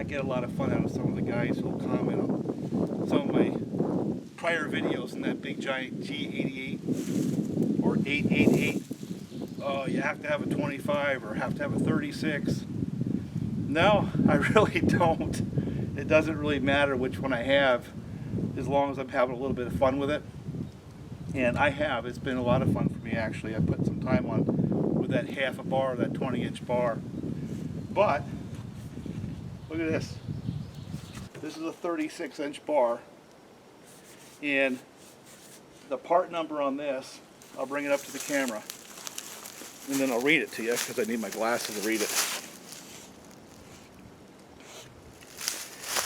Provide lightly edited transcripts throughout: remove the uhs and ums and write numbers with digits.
get a lot of fun out of some of the guys who'll comment on some of my prior videos in that big giant G88 or 888. Oh, you have to have a 25 or have to have a 36. No, I really don't. It doesn't really matter which one I have, as long as I'm having a little bit of fun with it. And I have. It's been a lot of fun for me, actually. I put some time on with that half a bar, that 20-inch bar. But look at this. This is a 36-inch bar, and the part number on this, I'll bring it up to the camera and then I'll read it to you because I need my glasses to read it,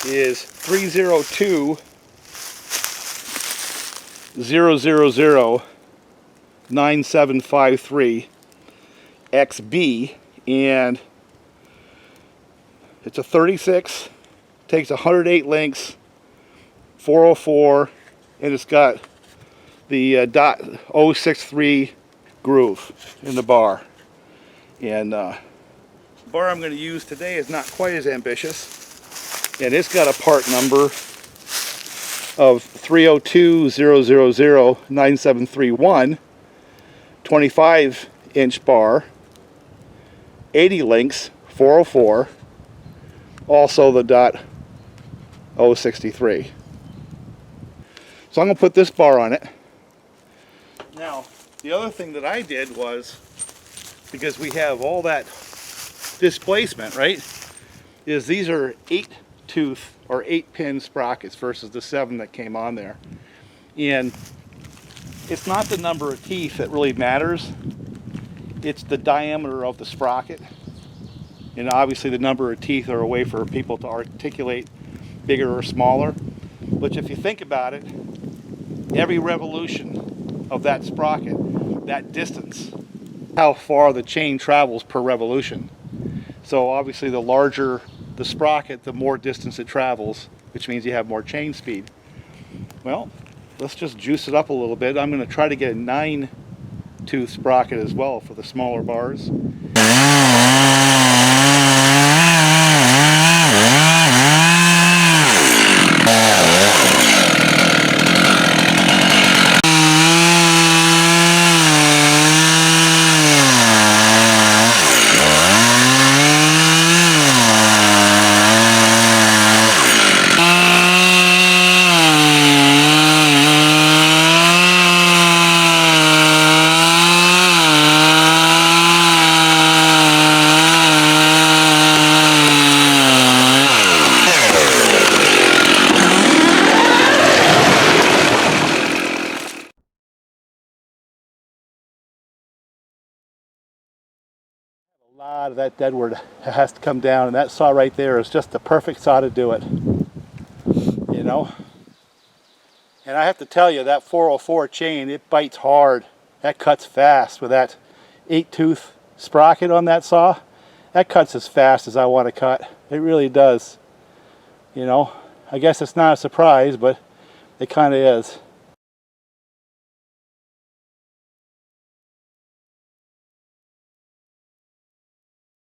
is 302-000-9753 XB, and it's a 36, takes 108 links, 404, and it's got the .063 groove in the bar. And the bar I'm going to use today is not quite as ambitious, and it's got a part number of 302-000-9731, 25-inch bar, 80 links, 404, also the .063. So I'm going to put this bar on it. Now, the other thing that I did was, because we have all that displacement, right, is these are 8-tooth or 8-pin sprockets versus the 7 that came on there. And it's not the number of teeth that really matters, it's the diameter of the sprocket. And obviously the number of teeth are a way for people to articulate bigger or smaller. But if you think about it, every revolution of that sprocket, that distance, how far the chain travels per revolution. So obviously the larger the sprocket, the more distance it travels, which means you have more chain speed. Well, let's just juice it up a little bit. I'm going to try to get a 9-tooth sprocket as well for the smaller bars. A lot of that deadwood has to come down, and that saw right there is just the perfect saw to do it, you know. And I have to tell you, that 404 chain, it bites hard. That cuts fast with that 8-tooth sprocket on that saw. That cuts as fast as I want to cut. It really does. You know, I guess it's not a surprise, but it kind of is.